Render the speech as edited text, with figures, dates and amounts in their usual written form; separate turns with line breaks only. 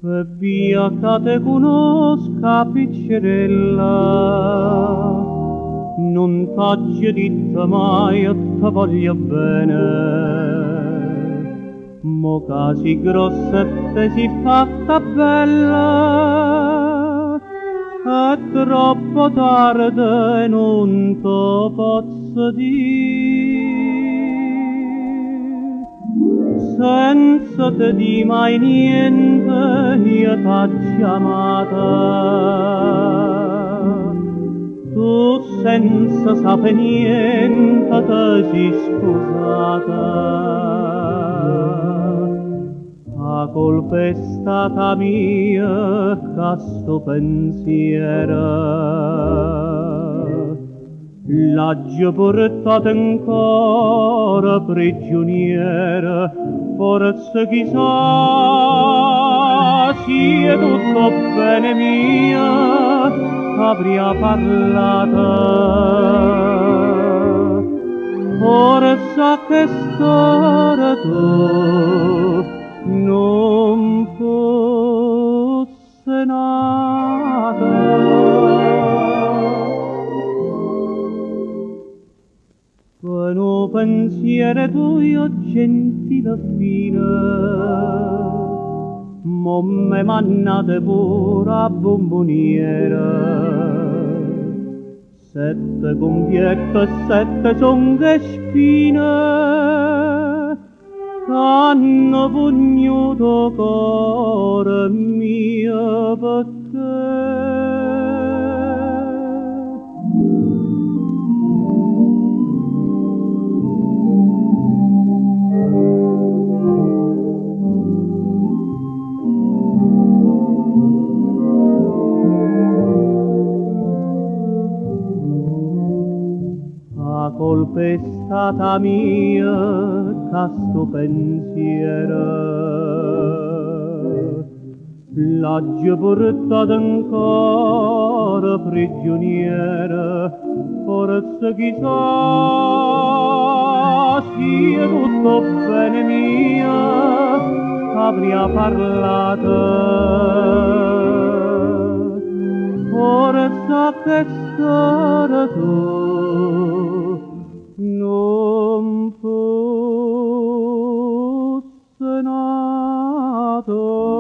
E via che te conosca, piccerella, non t'aggi detto mai e te voglio bene. Mo che si grossa e te si fatta bella, è troppo tardi e non te posso dire. Senza te di mai niente io t'aggi amata, tu senza sapere niente te sei scusata. La colpa è stata mia che sto pensiero l'aggi portato ancora prigioniera. Forse chissà sia tutto bene mia avrà parlato. Forse che storia tu non fosse nata. Buono pensiero tuo gentile fine, mo me mannate pure a bomboniera. Sette compiette e sette songhe spine, t'hanno pugnuto cuore mio perché. La colpa è stata mia che sto pensiero l'aggi portato ancora prigioniera. Forse chissà sia tutto bene mia avrà parlato. Forse che storia tu non fosse nato.